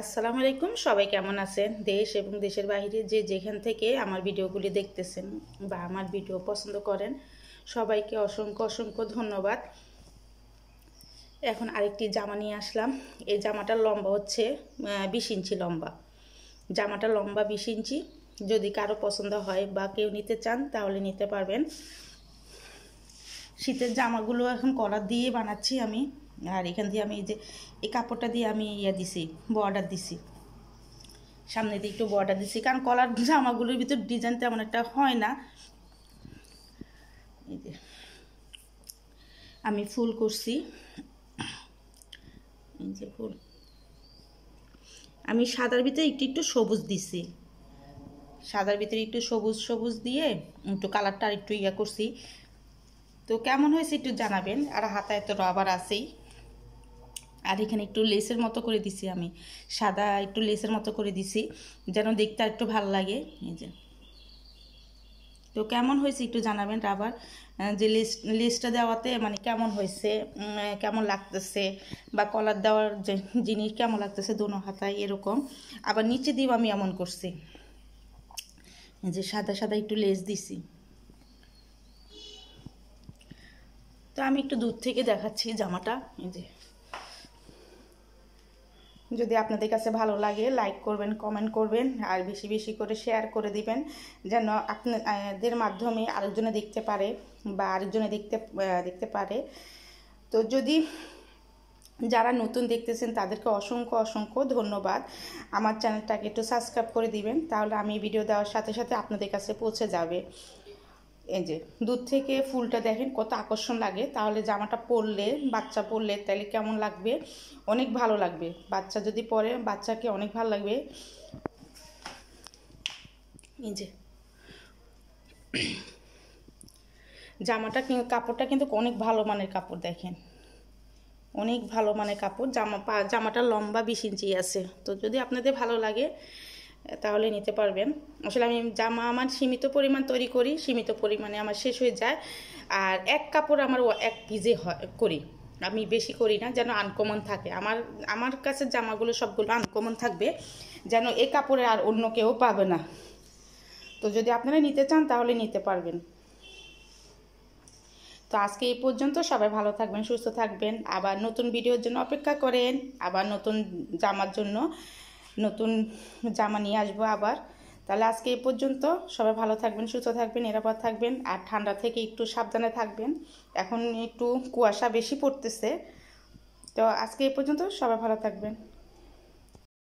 আসসালামু আলাইকুম। সবাই কেমন আছেন? দেশ এবং দেশের বাইরে যে যেখান থেকে আমার ভিডিওগুলি দেখতেছেন বা আমার ভিডিও পছন্দ করেন, সবাইকে অসংখ্য অসংখ্য ধন্যবাদ। এখন আরেকটি জামা নিয়ে আসলাম। এই জামাটার লম্বা হচ্ছে 20 ইঞ্চি লম্বা। জামাটা লম্বা 20 ইঞ্চি। যদি কারো পছন্দ হয় বা কেউ নিতে চান তাহলে নিতে পারবেন। শীতের জামাগুলো এখন কলার দিয়ে বানাচ্ছি আমি। আর এখান দিয়ে আমি এই কাপড়টা দিয়ে আমি দিছি, বর্ডার দিছি, সামনে দিয়ে একটু বর্ডার দিছি, কারণ কলার জামাগুলোর ভিতর ডিজাইন তেমন একটা হয় না। এই যে আমি ফুল করছি, এই যে ফুল আমি সাদার ভিতরে একটু একটু সবুজ দিছি, সাদার ভিতরে একটু সবুজ সবুজ দিয়ে একটু কালারটা আর একটু করছি। তো কেমন হয়েছে একটু জানাবেন। আর হাতায় তো রাবার আছেই। আর এখানে একটু লেসের মতো করে দিছি, আমি সাদা একটু লেসের মতো করে দিছি যেন দেখতে একটু ভালো লাগে। এই যে তো কেমন হয়েছে একটু জানাবেন। রাবার যে লেসটা দেওয়াতে মানে কেমন হয়েছে, কেমন লাগতেছে, বা কলার দেওয়ার যে জিনিস কেমন লাগতেছে দোনো হাতায় এরকম। আবার নিচে দিয়েও আমি এমন করছি, যে সাদা সাদা একটু লেস দিছি। তো আমি একটু দূর থেকে দেখাচ্ছি জামাটা। এই যে যদি আপনাদের কাছে ভালো লাগে লাইক করবেন, কমেন্ট করবেন, আর বেশি বেশি করে শেয়ার করে দিবেন, যেন আপনাদের মাধ্যমে আরেকজনে দেখতে পারে বা আরেকজনে দেখতে পারে। তো যদি যারা নতুন দেখতেছেন তাদেরকে অসংখ্য অসংখ্য ধন্যবাদ। আমার চ্যানেলটাকে একটু সাবস্ক্রাইব করে দিবেন, তাহলে আমি ভিডিও দেওয়ার সাথে সাথে আপনাদের কাছে পৌঁছে যাবে। এই যে দূর থেকে ফুলটা দেখেন কত আকর্ষণ লাগে। তাহলে জামাটা পরলে, বাচ্চা পরলে তাহলে কেমন লাগবে, অনেক ভালো লাগবে। বাচ্চা যদি পরে বাচ্চাকে অনেক ভালো লাগবে। এই যে জামাটা কাপড়টা কিন্তু অনেক ভালো মানের কাপড়, দেখেন অনেক ভালো মানের কাপড়। জামাটা লম্বা 20 ইঞ্চি আছে। তো যদি আপনাদের ভালো লাগে তাহলে নিতে পারবেন। আসলে আমি জামা আমার সীমিত পরিমাণ তৈরি করি, সীমিত পরিমাণে আমার শেষ হয়ে যায়। আর এক কাপড় আমার এক পিজে করি, আমি বেশি করি না, যেন আনকমন থাকে। আমার কাছে জামাগুলো সবগুলো আনকমন থাকবে, যেন এই কাপড়ে আর অন্য কেউ পাবে না। তো যদি আপনারা নিতে চান তাহলে নিতে পারবেন। তো আজকে এই পর্যন্ত। সবাই ভালো থাকবেন, সুস্থ থাকবেন। আবার নতুন ভিডিওর জন্য অপেক্ষা করেন, আবার নতুন জামার জন্য নতুন জামা নিয়ে আসবো আবার। তাহলে আজকে এই পর্যন্ত। সবাই ভালো থাকবেন, সুস্থ থাকবেন, নিরাপদ থাকবেন, আর ঠান্ডা থেকে একটু সাবধানে থাকবেন। এখন একটু কুয়াশা বেশি পড়তেছে। তো আজকে এই পর্যন্ত। সবাই ভালো থাকবেন।